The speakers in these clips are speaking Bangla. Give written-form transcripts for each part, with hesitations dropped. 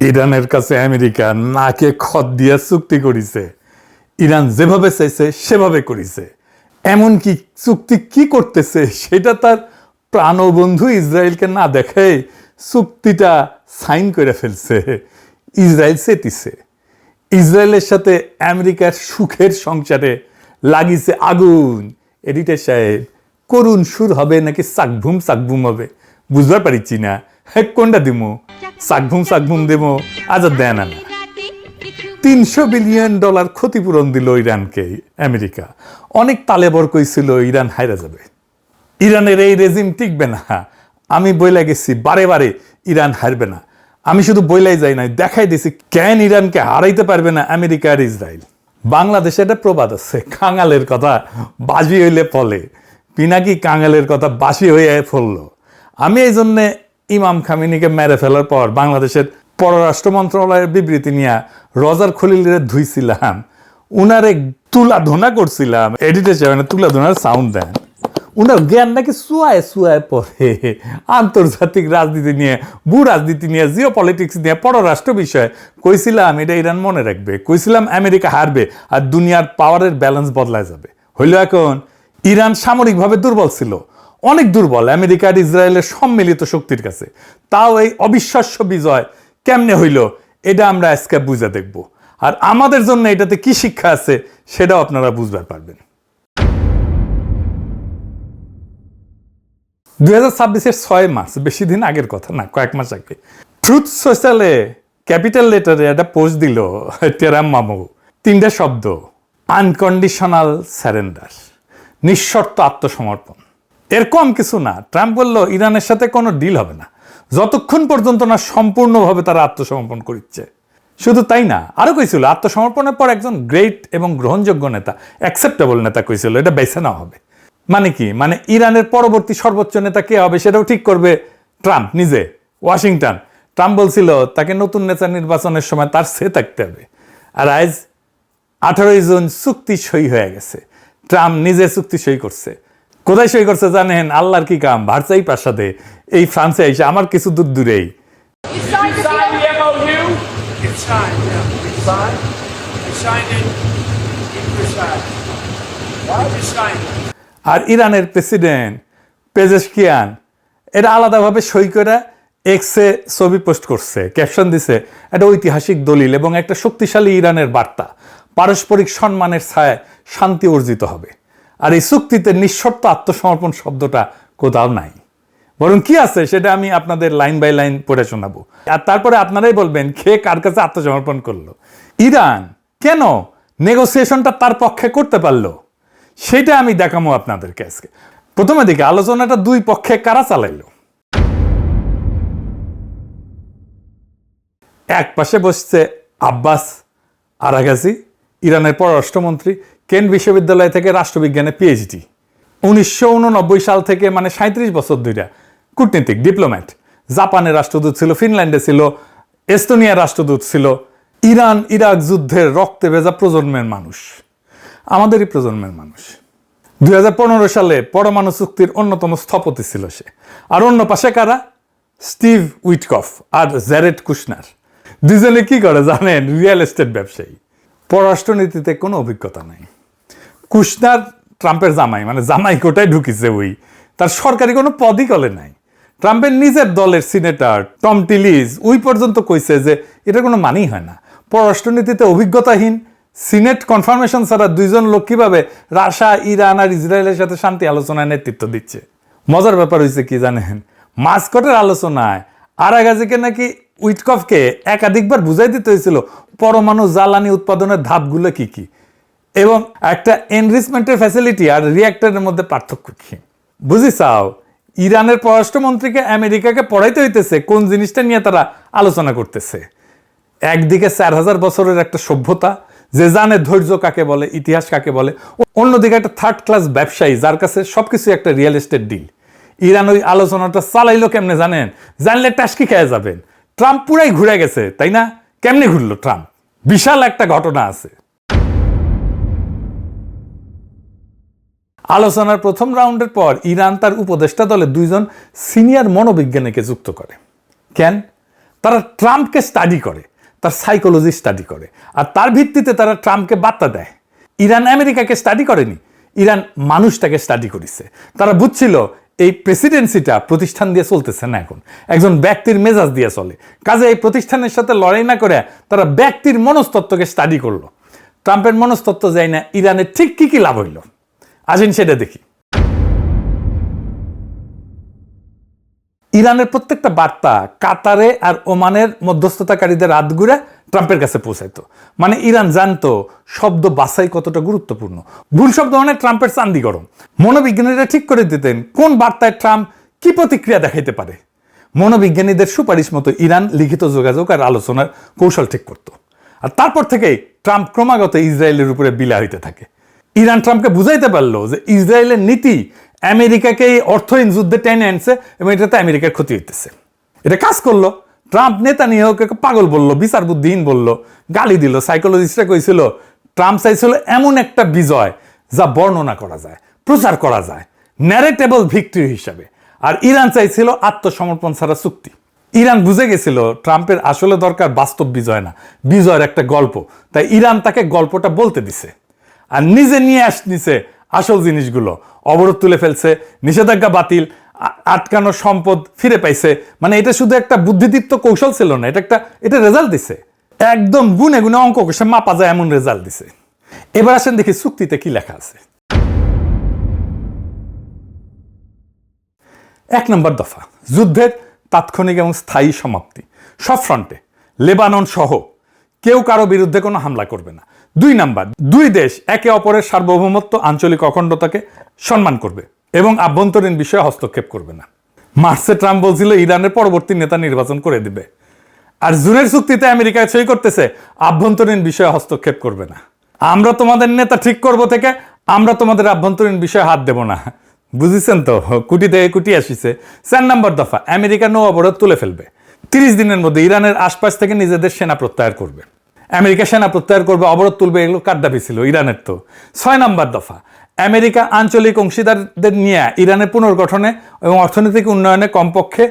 ইরানের কাছে আমেরিকা নাকে খত দিয়ে চুক্তি করেছে। ইরান যেভাবে চাইছে সেভাবে করেছে। এমনকি চুক্তি কি করতেছে সেটা তার প্রাণবন্ধু ইসরায়েলকে না দেখে চুক্তিটা সাইন করে ফেলছে। ইসরায়েল চেতিছে। ইসরায়েলের সাথে আমেরিকার সুখের সংসারে লাগিছে আগুন। এডিটর সাহেব, করুণ সুর হবে নাকি চাকভুম হবে বুঝতে পারছি না। কোনটা দিমো? চাকভুম দেবো? আজ দেন না। $300 বিলিয়ন ক্ষতিপূরণ দিল ইরানকে আমেরিকা। অনেক তালেবর কইছিল ইরান হাইরা যাবে, ইরানের এই রেজিম টিকবে না। আমি বইলা গেছি বারে বারে ইরান হারবে না। আমি শুধু বইলাই যাই নাই, দেখাই দিছি কেন ইরানকে হারাইতে পারবে না আমেরিকা আর ইসরায়েল। বাংলাদেশে একটা প্রবাদ আছে, কাঙালের কথা বাজি হইলে ফলে। পিনাকি কাঙালের কথা বাসি হয়ে ফললো। আমি এই জন্যে ইমাম খামেনিকে মেরে ফেলার পর বাংলাদেশের পররাষ্ট্র মন্ত্রণালয়ের বিবৃতি নিয়ে রজার খলিলের ধুইছিলাম, উনারে তুলাধনা করছিলাম। এডিটর সাহেব তুলাধনার সাউন্ড দেন। উনার জ্ঞান নাকি সুয়ায় পড়ে আন্তর্জাতিক রাজনীতি নিয়ে, ভূ রাজনীতি নিয়ে, জিও পলিটিক্স নিয়ে, পররাষ্ট্র বিষয়ে। কইছিলাম এটা ইরান মনে রাখবে, কইছিলাম আমেরিকা হারবে আর দুনিয়ার পাওয়ারের ব্যালেন্স বদলায় যাবে। হইল এখন ইরান সামরিকভাবে দুর্বল ছিল, অনেক দুর্বল আমেরিকা আর ইসরায়েলের সম্মিলিত শক্তির কাছে। তাও এই অবিশ্বাস্য বিজয় কেমনে হইল এটা আমরা আজকে বুঝে দেখব। আর আমাদের জন্য এটাতে কি শিক্ষা আছে সেটাও আপনারা বুঝতে পারবেন। 2026-এর 6 মার্চ, বেশি দিন আগের কথা না, কয়েক মাস আগে, ট্রুথ সোশ্যালে ক্যাপিটাল লেটারে একটা পোস্ট দিল টেরাম মামু। 3টা শব্দ, আনকন্ডিশনাল স্যারেন্ডার, নিঃশর্ত আত্মসমর্পণ। এর কম কিছু না। ট্রাম্প বলল ইরানের সাথে কোনো ডিল হবে না যতক্ষণ পর্যন্ত না সম্পূর্ণভাবে তারা আত্মসমর্পণ করছে। শুধু তাই না, আরো কইছিল আত্মসমর্পণের পর একজন গ্রেট এবং গ্রহণযোগ্য নেতা, অ্যাকসেপ্টেবল নেতা কইছিল, এটা বেছে নেওয়া হবে। মানে কি? মানে ইরানের পরবর্তী সর্বোচ্চ নেতা কে হবে সেটাও ঠিক করবে ট্রাম্প নিজে, ওয়াশিংটন। ট্রাম্প বলছিল তাকে নতুন নেতা নির্বাচনের সময় তার সে থাকতে হবে। আর আজ 18 জুন চুক্তি সই হয়ে গেছে। ট্রাম্প নিজে চুক্তি সই করছে। কোথায় সই করছে জানেন? আল্লাহর কি কাম, ভার্সাই প্রাসাদে, এই ফ্রান্সে এসে, আমার কিছু দূর দূরেই। আর ইরানের প্রেসিডেন্ট পেজেশকিয়ান এটা আলাদাভাবে সই করে এক্সে ছবি পোস্ট করছে, ক্যাপশন দিছে একটা ঐতিহাসিক দলিল এবং একটা শক্তিশালী ইরানের বার্তা, পারস্পরিক সম্মানের ছায়ায় শান্তি অর্জিত হবে। আর এই চুক্তিতে নিঃশর্ত আত্মসমর্পণ শব্দটা কোথাও নাই, বরং কি আছে সেটা আমি আপনাদের লাইন বাই লাইন পড়ে শোনাবো। আর তারপরে আপনারাই বলবেন কে কার কাছে আত্মসমর্পণ করলো। ইরান কেন নেগোসিয়েশনটা তার পক্ষে করতে পারলো সেটা আমি দেখাবো আপনাদেরকে আজকে। প্রথমে দিকে আলোচনাটা দুই পক্ষে কারা চালাইলো। এক পাশে বসছে আব্বাস আরাগাজি, ইরানের পররাষ্ট্রমন্ত্রী, কেন্ট বিশ্ববিদ্যালয় থেকে রাষ্ট্রবিজ্ঞানে পিএইচডি। 1989 সাল থেকে, মানে 37 বছর ধরে কূটনীতিক, ডিপ্লোম্যাট। জাপানের রাষ্ট্রদূত ছিল, ফিনল্যান্ডে ছিল, এস্তোনিয়ার রাষ্ট্রদূত ছিল। ইরান ইরাক যুদ্ধের রক্তে ভেজা প্রজন্মের মানুষ, আমাদেরই প্রজন্মের মানুষ। 2015 সালে পরমাণু চুক্তির অন্যতম স্থপতি ছিল সে। আর অন্য পাশে কারা? স্টিভ উইটকফ আর জ্যারেড কুশনার। দুজনে কি করে জানেন? রিয়েল এস্টেট ব্যবসায়ী, পররাষ্ট্রনীতিতে কোনো অভিজ্ঞতা নাই। কুশনার ট্রাম্পের জামাই, মানে জামাই কোটায় ঢুকিছে ওই, তার সরকারি কোনো পদই কলে নাই। ট্রাম্পের নিজের দলের সিনেটর টম টিলিজ ওই পর্যন্ত কইছে যে এটা কোনো মানেই হয় না। পররাষ্ট্রনীতিতে অভিজ্ঞতাহীন, সিনেট কনফার্মেশন ছাড়া দুইজন লোক কিভাবে রাশিয়া, ইরান আর ইসরায়েলের সাথে শান্তি আলোচনায় নেতৃত্ব দিচ্ছে। মজার ব্যাপার হয়েছে কি জানেন? মাস্কটের আলোচনায় আরাগাজিকে নাকি উইটকফকে একাধিকবার বুঝাই দিতে হয়েছিল পরমাণু জ্বালানি উৎপাদনের ধাপগুলো কি কি এবং একটা এনরিচমেন্টের ফ্যাসিলিটি আর রিঅ্যাক্টরের মধ্যে পার্থক্য কি। বুঝি চাও? ইরানের পররাষ্ট্রমন্ত্রীকে আমেরিকাকে পড়াইতে হইতেছে কোন জিনিসটা নিয়ে তারা আলোচনা করতেছে। একদিকে 4000 বছরের একটা সভ্যতা যে জানে ধৈর্য কাকে বলে, ইতিহাস কাকে বলে, অন্যদিকে একটা থার্ড ক্লাস ব্যবসায়ী যার কাছে সবকিছু একটা রিয়েল এস্টেট ডিল। ইরান ওই আলোচনাটা চালাইলো কেমনে জানেন? জানলে টাস্কি খেয়ে যাবেন। ট্রাম্প পুরাই ঘুরে গেছে, তাই না? কেমনে ঘুরলো ট্রাম্প? বিশাল একটা ঘটনা আছে। আলোচনার প্রথম রাউন্ডের পর ইরান তার উপদেষ্টা দলে 2জন সিনিয়র মনোবিজ্ঞানীকে যুক্ত করে। কেন? তারা ট্রাম্পকে স্টাডি করে, তার সাইকোলজি স্টাডি করে, আর তার ভিত্তিতে তারা ট্রাম্পকে বার্তা দেয়। ইরান আমেরিকাকে স্টাডি করেনি, ইরান মানুষটাকে স্টাডি করেছে। তারা বুঝছিল এই প্রেসিডেন্সিটা প্রতিষ্ঠান দিয়ে চলতেছে না, এখন একজন ব্যক্তির মেজাজ দিয়ে চলে। কাজে এই প্রতিষ্ঠানের সাথে লড়াই না করে তারা ব্যক্তির মনস্তত্ত্বকে স্টাডি করলো। ট্রাম্পের মনস্তত্ত্ব যায় না, ইরানের ঠিক কি কি লাভ হইল আসেন সেটা দেখি। ইরানের প্রত্যেকটা বার্তা কাতারে আর ওমানের মধ্যস্থতাকারীদের হাত ঘুরে ট্রাম্পের কাছে পৌঁছাইতো। মানে ইরান জানতো শব্দ বাছাই কতটা গুরুত্বপূর্ণ। ভুল শব্দ মানে ট্রাম্পের চান্দি গরম। মনোবিজ্ঞানীরা ঠিক করে দিতেন কোন বার্তায় ট্রাম্প কি প্রতিক্রিয়া দেখাইতে পারে। মনোবিজ্ঞানীদের সুপারিশ মতো ইরান লিখিত যোগাযোগ আর আলোচনার কৌশল ঠিক করত। আর তারপর থেকেই ট্রাম্প ক্রমাগত ইসরায়েলের উপরে বিলা হইতে থাকে। ইরান ট্রাম্পকে বুঝাইতে পারলো যে ইসরায়েলের নীতি আমেরিকাকে এই অর্থহীন যুদ্ধে টেনে আনছে এবং এটাতে আমেরিকার ক্ষতি হইতেছে। এটা কাজ করলো। ট্রাম্প নেতানিয়াহুকে পাগল বলল, বিচার বুদ্ধিহীন বলল, গালি দিল। সাইকোলজিস্টরা কইছিল ট্রাম্প চাইছিল এমন একটা বিজয় যা বর্ণনা করা যায়, প্রচার করা যায়, ন্যারেটেবল ভিক্টরি হিসাবে। আর ইরান চাইছিল আত্মসমর্পণ ছাড়া চুক্তি। ইরান বুঝে গেছিল ট্রাম্পের আসলে দরকার বাস্তব বিজয় না, বিজয়ের একটা গল্প। তাই ইরান তাকে গল্পটা বলতে দিছে আর নিজে নিয়ে আসছে আসল জিনিসগুলো। অবরোধ তুলে ফেলছে, নিষেধাজ্ঞা বাতিল, আটকানো সম্পদ ফিরে পাইছে। মানে এটা শুধু একটা বুদ্ধিদীপ্ত কৌশল ছিল না, এটা রেজাল্ট দিছে। একদম গুনে গুনে অঙ্ক কষে মাপা যায় এমন রেজাল্ট দিছে। এবার আসেন দেখি চুক্তিতে কি লেখা আছে। 1 নম্বর দফা, যুদ্ধের তাৎক্ষণিক এবং স্থায়ী সমাপ্তি সব ফ্রন্টে, লেবানন সহ কেউ কারো বিরুদ্ধে কোনো হামলা করবে না। 2 নাম্বার, 2 দেশ একে অপরের সার্বভৌমত্ব, আঞ্চলিক অখণ্ডতাকে সম্মান করবে এবং আভ্যন্তরীণ বিষয়ে হস্তক্ষেপ করবে না। মার্চে ট্রাম্প বলছিল ইরানের পরবর্তী নেতা নির্বাচন করে দিবে। আর জুনের চুক্তিতে আমেরিকায় সই করতেছে আভ্যন্তরীণ বিষয়ে হস্তক্ষেপ করবে না। আমরা তোমাদের নেতা ঠিক করব থেকে আমরা তোমাদের আভ্যন্তরীণ বিষয়ে হাত দেব না। বুঝেছেন তো, কুটি থেকে কুটি আসিছে। 4 নম্বর দফা, আমেরিকা নৌ অবরোধ তুলে ফেলবে। 30 দিনের মধ্যে ইরানের আশপাশ থেকে নিজেদের সেনা প্রত্যাহার করবে। আমেরিকা সেনা প্রত্যাহার করবে, অবরোধ তুলবে, এগুলো কার দাবি ছিল? ইরানের তো। 6 নম্বর দফা, আমেরিকা আঞ্চলিক অংশীদারদের নিয়ে ইরানের পুনর্গঠনে এবং অর্থনৈতিক উন্নয়নে কমপক্ষে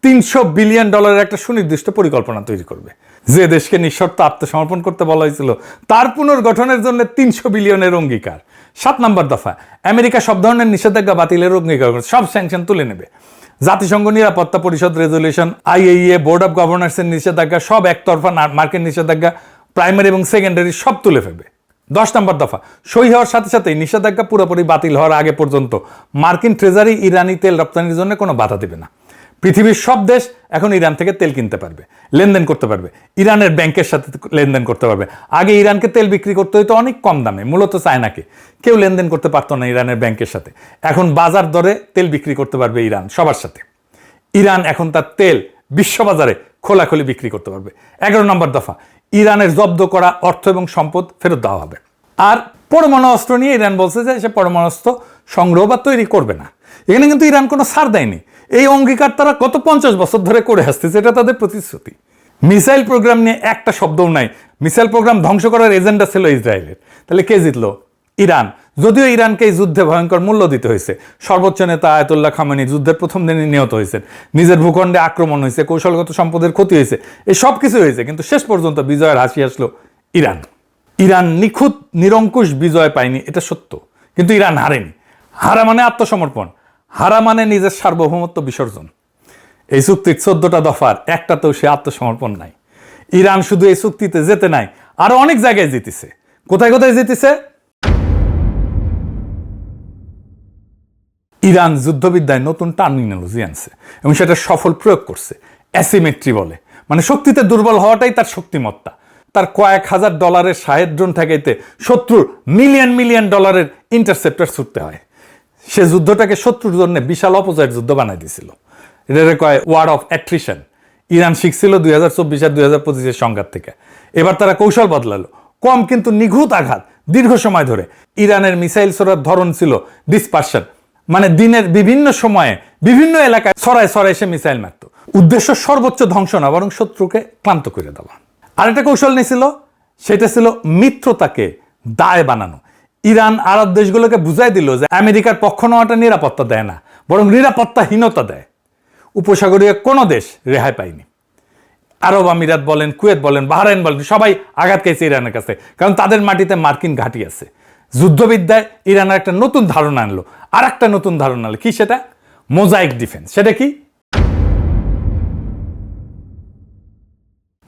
$300 বিলিয়ন একটা সুনির্দিষ্ট পরিকল্পনা তৈরি করবে। যে দেশকে নিঃশর্ত আত্মসমর্পণ করতে বলা হয়েছিল তার পুনর্গঠনের জন্য 300 বিলিয়নের অঙ্গীকার। 7 নম্বর দফা, আমেরিকা সব ধরনের নিষেধাজ্ঞা বাতিলের অঙ্গীকার করবে, সব স্যাংশন তুলে নেবে। জাতিসংঘ নিরাপত্তা পরিষদ রেজলিউশন, IAEA, বোর্ড অফ গভর্নর্সের নিষেধাজ্ঞা, সব একতরফা মার্কিন নিষেধাজ্ঞা, প্রাইমারি এবং সেকেন্ডারি সব তুলে ফেলবে। 10 নম্বর দফা, সই হওয়ার সাথে সাথেই নিষেধাজ্ঞা পুরোপুরি বাতিল হওয়ার আগে পর্যন্ত মার্কিন ট্রেজারি ইরানি তেল রপ্তানির জন্য কোনো বাধা দেবে না। পৃথিবীর সব দেশ এখন ইরান থেকে তেল কিনতে পারবে, লেনদেন করতে পারবে, ইরানের ব্যাংকের সাথে লেনদেন করতে পারবে। আগে ইরানকে তেল বিক্রি করতে হইতো অনেক কম দামে, মূলত চায়নাকে। কেউ লেনদেন করতে পারতো না ইরানের ব্যাংকের সাথে। এখন বাজার দরে তেল বিক্রি করতে পারবে ইরান সবার সাথে। ইরান এখন তার তেল বিশ্ববাজারে খোলাখুলি বিক্রি করতে পারবে। 11 নম্বর দফা, ইরানের জব্দ করা অর্থ এবং সম্পদ ফেরত দেওয়া হবে। আর পরমাণু অস্ত্র নিয়ে ইরান বলছে যে সে পরমাণু অস্ত্র সংগ্রহ বা তৈরি করবে না। এখানে কিন্তু ইরান কোনো ছাড় দেয়নি। এই অঙ্গীকার তারা গত 50 বছর ধরে করে আসতেছে, এটা তাদের প্রতিশ্রুতি। মিসাইল প্রোগ্রাম নিয়ে একটা শব্দও নাই। মিসাইল প্রোগ্রাম ধ্বংস করার এজেন্ডা ছিল ইসরায়েলের। তাহলে কে জিতলো? ইরান। যদিও ইরানকে এই যুদ্ধে ভয়ঙ্কর মূল্য দিতে হয়েছে। সর্বোচ্চ নেতা আয়াতুল্লাহ খামেনি যুদ্ধের প্রথম দিনে নিহত হয়েছেন, নিজের ভূখণ্ডে আক্রমণ হয়েছে, কৌশলগত সম্পদের ক্ষতি হয়েছে, এই সব কিছু হয়েছে, কিন্তু শেষ পর্যন্ত বিজয়ের হাসি আসলো ইরান। ইরান নিখুঁত নিরঙ্কুশ বিজয় পায়নি, এটা সত্য, কিন্তু ইরান হারেনি। হারা মানে আত্মসমর্পণ, হারা মানে নিজের সার্বভৌমত্ব বিসর্জন। এই চুক্তির 14টা দফার একটাতেও সে আত্মসমর্পণ নাই। ইরান শুধু এই চুক্তিতে যেতে নাই, আরো অনেক জায়গায় জিতেছে। কোথায় কোথায় জিতেছে? ইরান যুদ্ধবিদ্যায় নতুন টার্মিনোলজি আনছে এবং সেটা সফল প্রয়োগ করছে। অ্যাসিমেট্রি বলে, মানে শক্তিতে দুর্বল হওয়াটাই তার শক্তিমত্তা। তার কয়েক হাজার ডলারের শাহেদ ড্রোন ঠেকাইতে শত্রুর মিলিয়ন মিলিয়ন ডলারের ইন্টারসেপ্টর ছুটতে হয়। সে যুদ্ধটাকে শত্রুর জন্য বিশাল অপজয়ের যুদ্ধ বানাই দিয়েছিল। এটাকে কয় ওয়ার অফ অ্যাট্রিশন। ইরান শিখছিল 2024 আর 2025 সংঘাত থেকে। এবার তারা কৌশল বদলালো, কম কিন্তু নিখুঁত আঘাত দীর্ঘ সময় ধরে। ইরানের মিসাইল ছোড়ার ধরন ছিল ডিসপারশন, মানে দিনের বিভিন্ন সময়ে বিভিন্ন এলাকায় ছড়ায় ছড়ায় সে মিসাইল মারত। উদ্দেশ্য সর্বোচ্চ ধ্বংস না, বরং শত্রুকে ক্লান্ত করে দেওয়া। আরেকটা কৌশল নিয়েছিল, সেটা ছিল মিত্রতাকে দায় বানানো। ইরান আরব দেশগুলোকে বুঝাই দিল যে আমেরিকার পক্ষ নেওয়াটা নিরাপত্তা দেয় না, বরং নিরাপত্তাহীনতা দেয়। উপসাগরীয় কোনো দেশ রেহাই পায়নি। আরব আমিরাত বলেন, কুয়েত বলেন, বাহরাইন বলেন, সবাই আঘাত খেয়েছে ইরানের কাছে, কারণ তাদের মাটিতে মার্কিন ঘাঁটি আছে। যুদ্ধবিদ্যায় ইরানের একটা নতুন ধারণা আনলো, আর একটা নতুন ধারণা আনলো, কি সেটা? Mosaic defence. সেটা কি?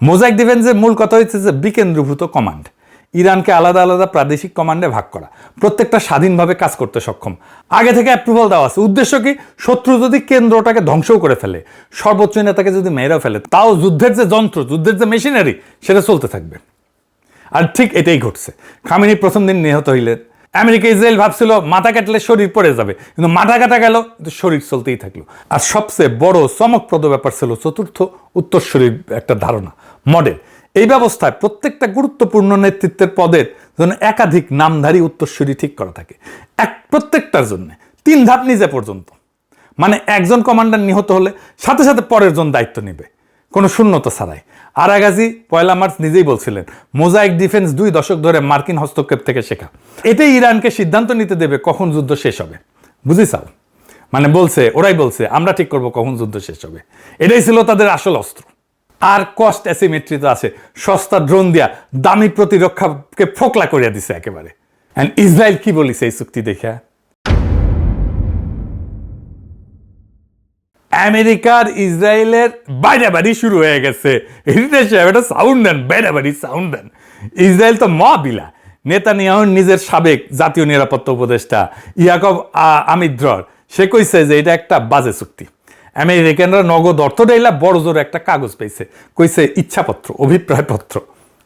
মোজাইক ডিফেন্সের মূল কথা হচ্ছে যে বিকেন্দ্রীভূত কমান্ড, ইরানকে আলাদা আলাদা প্রাদেশিক কমান্ডে ভাগ করা, প্রত্যেকটা স্বাধীনভাবে কাজ করতে সক্ষম, আগে থেকে অ্যাপ্রুভাল দেওয়া আছে। উদ্দেশ্য কি? শত্রু যদি কেন্দ্রটাকে ধ্বংসও করে ফেলে, সর্বোচ্চ নেতাকে যদি মেরেও ফেলে, তাও যুদ্ধের যে যন্ত্র, যুদ্ধের যে মেশিনারি, সেটা চলতে থাকবে। আর ঠিক এটাই ঘটছে। খামেনি প্রথম দিন নিহত হইলেন। আমেরিকা ইসরায়েল ভাবছিল মাথা কাটলে শরীর পড়ে যাবে, কিন্তু মাথা কাটা গেল, কিন্তু শরীর চলতেই থাকলো। আর সবচেয়ে বড় চমকপ্রদ ব্যাপার ছিল চতুর্থ উত্তরসূরির একটা ধারণা, মডেল। এই ব্যবস্থায় প্রত্যেকটা গুরুত্বপূর্ণ নেতৃত্বের পদের জন্য একাধিক নামধারী উত্তরসূরি ঠিক করা থাকে, প্রত্যেকটার জন্য 3 ধাপ নিজে পর্যন্ত। মানে একজন কমান্ডার নিহত হলে সাথে সাথে পরের জন দায়িত্ব নেবে, কোনো শূন্যতা ছাড়াই। আরাগাজি 1 মার্চ নিজেই বলছিলেন, মোজাইক ডিফেন্স 2 দশক ধরে মার্কিন হস্তক্ষেপ থেকে শেখা। এটাই ইরানকে সিদ্ধান্ত নিতে দেবে কখন যুদ্ধ শেষ হবে। বুঝিসাও? মানে বলছে, ওরাই বলছে আমরা ঠিক করব কখন যুদ্ধ শেষ হবে। এটাই ছিল তাদের আসল অস্ত্র। আর কস্ট অ্যাসিমেট্রি তো আছে, সস্তা ড্রোন দিয়া দামি প্রতিরক্ষাকে ফোকলা করিয়া দিছে একেবারে। এন্ড ইসরায়েল কি বলিছে এই চুক্তি দেখা? আমেরিকার ইসরায়েলের বাইরাবাড়ি শুরু হয়ে গেছে। এটা সাউন্ড দেন, বাইরাবাড়ি সাউন্ড দেন। ইসরায়েল তো মহাবিলা। নেতানিয়াহু নিজের সাবেক জাতীয় নিরাপত্তা উপদেষ্টা ইয়াকব আমিদ্রর, সে কইছে যে এটা একটা বাজে চুক্তি। আমেরিকানরা নগদ অর্থ দেইলা বড় জোর একটা কাগজ পেয়েছে, কইছে ইচ্ছাপত্র, অভিপ্রায়পত্র।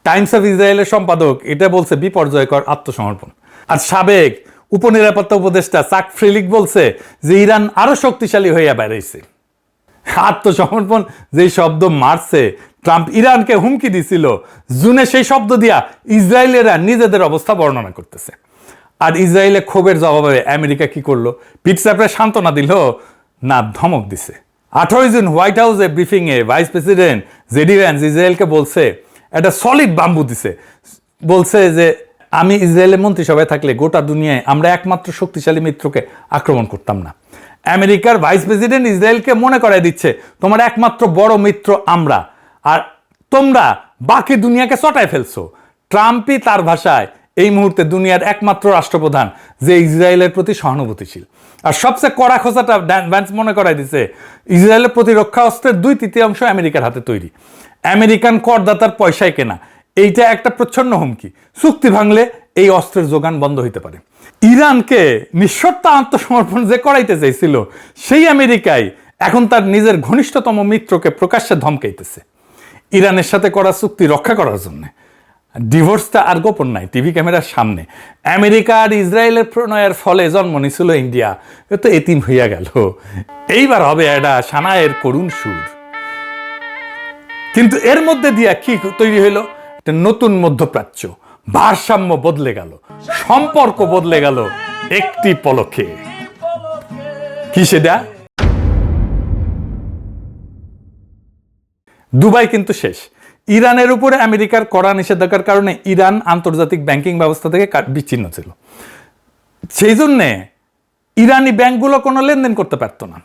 টাইমস অফ ইসরায়েলের সম্পাদক এটা বলছে বিপর্যয়কর আত্মসমর্পণ। আর সাবেক উপনিরাপত্তা উপদেষ্টা চাক ফ্রিলিক বলছে যে ইরান আরো শক্তিশালী হইয়া বেড়াইছে। আত্মসমর্পণ যেই শব্দ মারছে, ট্রাম্প ইরানকে হুমকি দিছিল, জুনে সেই শব্দ দিয়া ইসরায়েলেরা নিজেদের অবস্থা বর্ণনা করতেছে। আর ইসরায়েলে ক্ষোভের জবাবে আমেরিকা কি করলো? পিঠ চাপড়ে সান্ত্বনা দিল না ধমক দিছে। 18 জুন হোয়াইট হাউসে ব্রিফিংয়ে ভাইস প্রেসিডেন্ট জেডি ভ্যান্স ইসরায়েলকে বলছে, একটা সলিড বাম্বু দিছে, বলছে যে আমি ইসরায়েলের মন্ত্রিসভায় থাকলে গোটা দুনিয়ায় আমরা একমাত্র শক্তিশালী মিত্রকে আক্রমণ করতাম না। আমেরিকার ভাইস প্রেসিডেন্ট ইসরায়েলকে মনে করায় দিচ্ছে তোমার একমাত্র বড় মিত্র আমরা, আর তোমরা বাকি দুনিয়াকে চটায় ফেলছো। ট্রাম্পই তার ভাষায় এই মুহূর্তে দুনিয়ার একমাত্র রাষ্ট্রপ্রধান যে ইসরায়েলের প্রতি সহানুভূতিশীল। আর সবচেয়ে কড়া খোঁচাটা ভ্যান্স মনে করায় দিচ্ছে, ইসরায়েলের প্রতিরক্ষা অস্ত্রের 2/3 আমেরিকার হাতে তৈরি, আমেরিকান করদাতার পয়সায় কেনা। এইটা একটা প্রচ্ছন্ন হুমকি। চুক্তি ভাঙলে এই অস্ত্রের যোগান বন্ধ হইতে পারে। ইরানকে নিঃশর্ত আত্মসমর্পণ যে করাইতে চাইছিল, সেই আমেরিকায় এখন তার নিজের ঘনিষ্ঠতম মিত্রকে প্রকাশ্যে ধমকাইতেছে ইরানের সাথে করা চুক্তি রক্ষা করার জন্য। ডিভোর্সটা আর গোপন নাই, টিভি ক্যামেরার সামনে। আমেরিকা আর ইসরায়েলের প্রণয়ের ফলে জন্ম নিছিল ইন্ডিয়া, এ তো এতিম হইয়া গেল। এইবার হবে এটা সানায়ের করুণ সুর। কিন্তু এর মধ্যে দিয়া কি তৈরি হইল? একটা নতুন মধ্যপ্রাচ্য। ভারসাম্য বদলে গেল, সম্পর্ক বদলে গেল একটি পলকে। কি সেটা? দুবাই কিন্তু শেষ। ইরানের উপরে আমেরিকার কড়া নিষেধাজ্ঞার কারণে ইরান আন্তর্জাতিক ব্যাংকিং ব্যবস্থা থেকে বিচ্ছিন্ন ছিল। সেই জন্যে ইরানি ব্যাংকগুলো কোনো লেনদেন করতে পারতো না।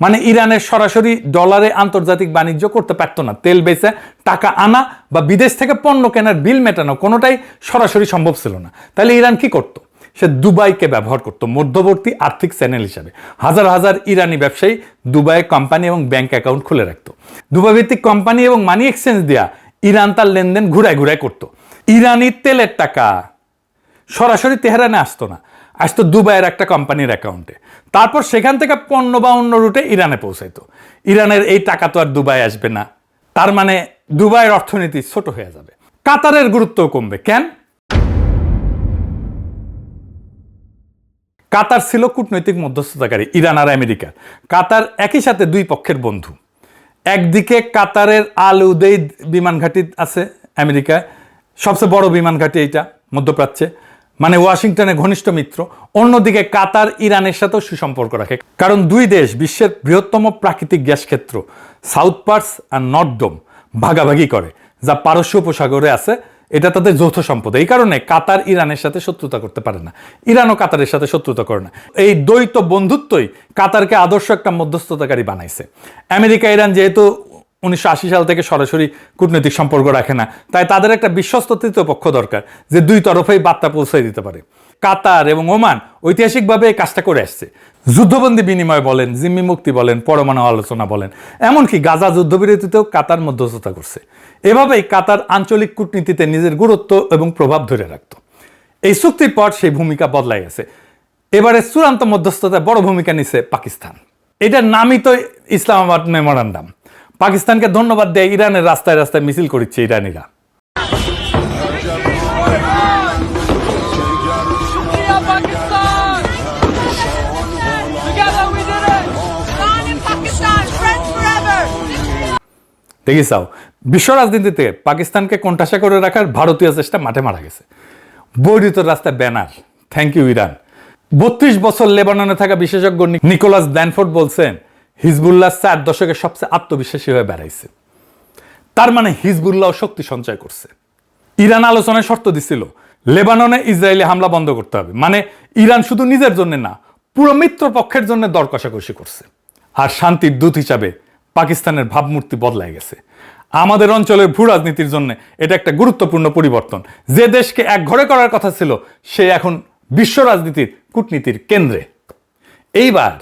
মানে ইরানের সরাসরি ডলারে আন্তর্জাতিক বাণিজ্য করতে পারতো না। তেল বেচে টাকা আনা বা বিদেশ থেকে পণ্য কেনার বিল মেটানো কোনোটাই সরাসরি সম্ভব ছিল না। তাহলে ইরান কি করত? সে দুবাইকে ব্যবহার করত মধ্যবর্তী আর্থিক চ্যানেল হিসাবে। হাজার হাজার ইরানি ব্যবসায়ী দুবাইয়ে কোম্পানি এবং ব্যাংক অ্যাকাউন্ট খুলে রাখত। দুবাই ভিত্তিক কোম্পানি এবং মানি এক্সচেঞ্জ দেয়া ইরান তার লেনদেন ঘুরায় ঘুরায় করত। ইরানি তেলের টাকা সরাসরি তেহরানে আসতো না, আসতো দুবাইয়ের একটা কোম্পানির অ্যাকাউন্টে। তারপর সেখান থেকে পণ্য বা অন্য রুটে ইরানে পৌঁছাইতো। ইরানের এই টাকা তো আর দুবাই আসবে না, তার মানে দুবাইয়ের অর্থনীতি ছোট হয়ে যাবে। কাতারের গুরুত্ব কমবে। কেন? কাতার ছিল কূটনৈতিক মধ্যস্থতাকারী ইরান আর আমেরিকার। কাতার একই সাথে দুই পক্ষের বন্ধু। একদিকে কাতারের আল উদেইদ বিমান ঘাঁটি আছে আমেরিকায়, সবচেয়ে বড় বিমান ঘাঁটি এইটা মধ্যপ্রাচ্যে, মানে ওয়াশিংটনের ঘনিষ্ঠ মিত্র। অন্যদিকে কাতার ইরানের সাথেও সুসম্পর্ক রাখে, কারণ দুই দেশ বিশ্বের বৃহত্তম প্রাকৃতিক গ্যাস ক্ষেত্র সাউথ পার্স আর নর্থ ডোম ভাগাভাগি করে, যা পারস্য উপসাগরে আছে। এটা তাদের যৌথ সম্পদ। এই কারণে কাতার ইরানের সাথে শত্রুতা করতে পারে না, ইরানও কাতারের সাথে শত্রুতা করে না। এই দ্বৈত বন্ধুত্বই কাতারকে আদর্শ একটা মধ্যস্থতাকারী বানাইছে। আমেরিকা ইরান যেহেতু 1980 সাল থেকে সরাসরি কূটনৈতিক সম্পর্ক রাখে না, তাই তাদের একটা বিশ্বস্ত তৃতীয় পক্ষ দরকার যে দুই তরফেই বার্তা পৌঁছে দিতে পারে। কাতার এবং ওমান ঐতিহাসিকভাবে এই কাজটা করে আসছে। যুদ্ধবন্দী বিনিময় বলেন, জিম্মি মুক্তি বলেন, পরমাণু আলোচনা বলেন, এমনকি গাজা যুদ্ধবিরতিতেও কাতার মধ্যস্থতা করছে। এভাবেই কাতার আঞ্চলিক কূটনীতিতে নিজের গুরুত্ব এবং প্রভাব ধরে রাখত। এই চুক্তির পর সেই ভূমিকা বদলাই গেছে। এবারে চূড়ান্ত মধ্যস্থতায় বড় ভূমিকা নিছে পাকিস্তান। এটার নামই তো ইসলামাবাদ মেমোরান্ডাম। পাকিস্তানকে ধন্যবাদ দেয় ইরানের রাস্তায় রাস্তায় মিছিল করছে ইরানিরা। দেখিসাও, বিশ্ব রাজনীতিতে পাকিস্তানকে কোণঠাসা করে রাখার ভারতীয় চেষ্টা মাঠে মারা গেছে। বৈরিত রাস্তায় ব্যানার, থ্যাংক ইউ ইরান। 32 বছর লেবাননে থাকা বিশেষজ্ঞ নিকোলাস ড্যানফোর্ড বলছেন, হিজবুল্লাহ 4 দশকের সবচেয়ে আত্মবিশ্বাসী হয়ে বেড়াইছে। তার মানে হিজবুল্লাহ শক্তি সঞ্চয় করছে। ইরান আলোচনায় শর্ত দিছিল, লেবাননে ইসরায়েলি হামলা বন্ধ করতে হবে। মানে ইরান শুধু নিজের জন্য না, পুরো মিত্র পক্ষের জন্য দর কষাকষি করছে। আর শান্তির দূত হিসাবে পাকিস্তানের ভাবমূর্তি বদলাই গেছে। আমাদের অঞ্চলের ভূ রাজনীতির জন্য এটা একটা গুরুত্বপূর্ণ পরিবর্তন। যে দেশকে এক ঘরে করার কথা ছিল, সে এখন বিশ্ব রাজনীতির কূটনীতির কেন্দ্রে। এইবার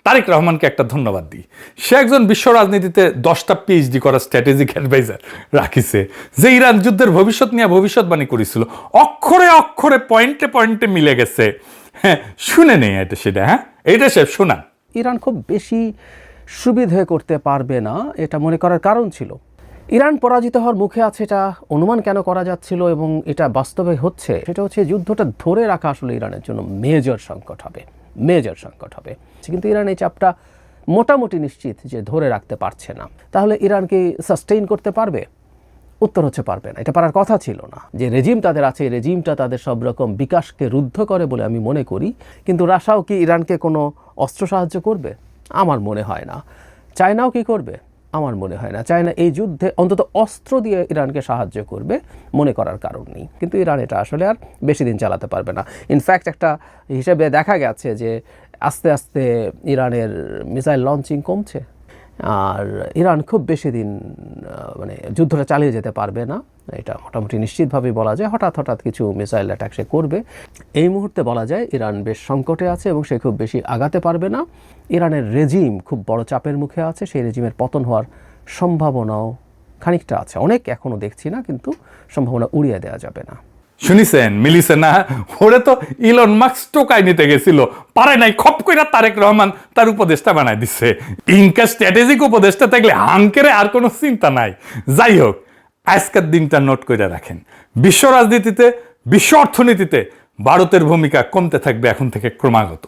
তারেক রহমানকে একটা ধন্যবাদ দিই। সে একজন বিশ্ব রাজনীতিতে 10টা পিএইচডি করা স্ট্র্যাটেজিক অ্যাডভাইজার রাখিছে, যে ইরান যুদ্ধের ভবিষ্যৎ নিয়ে ভবিষ্যৎবাণী করেছিল। অক্ষরে অক্ষরে পয়েন্টে পয়েন্টে মিলে গেছে। হ্যাঁ, শুনে নেই এটা সেটা। হ্যাঁ, এইটা সে শোনান। ইরান খুব বেশি সুবিধে করতে পারবে না, এটা মনে করার কারণ ছিল। ইরান পরাজিত হওয়ার মুখে আছে, এটা অনুমান কেন করা যাচ্ছিল এবং এটা বাস্তবে হচ্ছে, সেটা হচ্ছে যুদ্ধটা ধরে রাখা আসলে ইরানের জন্য মেজর সংকট হবে। কিন্তু ইরান এই চাপটা মোটামুটি নিশ্চিত যে ধরে রাখতে পারছে না। তাহলে ইরান কি সাস্টেইন করতে পারবে? উত্তর হচ্ছে পারবে না। এটা পারার কথা ছিল না। যে রেজিম তাদের আছে, এই রেজিমটা তাদের সব রকম বিকাশকে রুদ্ধ করে বলে আমি মনে করি। কিন্তু রাশিয়াও কি ইরানকে কোনো অস্ত্র সাহায্য করবে? আমার মনে হয় না। চায়নাও কি করবে? আমার মনে হয় না। চায়না এই যুদ্ধে অন্তত অস্ত্র দিয়ে ইরানকে সাহায্য করবে মনে করার কারণ নেই। কিন্তু ইরান এটা আসলে আর বেশি দিন চালাতে পারবে না। ইনফ্যাক্ট একটা হিসেবে দেখা গেছে যে আস্তে আস্তে ইরানের মিসাইল লঞ্চিং কমছে, আর ইরান খুব বেশি দিন মানে যুদ্ধটা চালিয়ে যেতে পারবে না। এটা মোটামুটি নিশ্চিতভাবেই বলা যায়। হঠাৎ কিছু মিসাইল অ্যাটাক সে করবে। এই মুহূর্তে বলা যায় ইরান বেশ সংকটে আছে এবং সে খুব বেশি আগাতে পারবে না। ইরানের রেজিম খুব বড় চাপের মুখে আছে। সেই রেজিমের পতন হওয়ার সম্ভাবনাও খানিকটা আছে, অনেক এখনও দেখছি না, কিন্তু সম্ভাবনা উড়িয়ে দেওয়া যাবে না। শুনিছেন, মিলিছে না? ওরে তো ইলন মাস্ক টোকাই নিতে গেছিল, পারে নাই, খপ কইরা তারেক রহমান তার উপদেষ্টা বানায় দিচ্ছে। ইনকা স্ট্র্যাটেজিক উপদেষ্টা থাকলে হাঙ্কেরে আর কোনো চিন্তা নাই। যাই হোক, আজকের দিনটা নোট করে রাখেন। বিশ্ব রাজনীতিতে, বিশ্ব অর্থনীতিতে ভারতের ভূমিকা কমতে থাকবে এখন থেকে ক্রমাগত।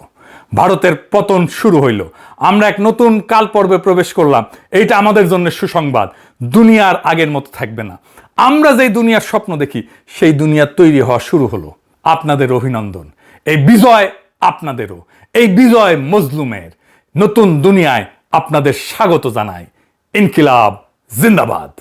ভারতের পতন শুরু হইল, আমরা এক নতুন কাল পর্বে প্রবেশ করলাম। এইটা আমাদের জন্য সুসংবাদ। দুনিয়ার আগের মতো থাকবে না। আমরা যেই দুনিয়ার স্বপ্ন দেখি, সেই দুনিয়া তৈরি হওয়া শুরু হলো। আপনাদের অভিনন্দন। এই বিজয় আপনাদেরও, এই বিজয় মজলুমের। নতুন দুনিয়ায় আপনাদের স্বাগত জানাই। ইনকিলাব জিন্দাবাদ।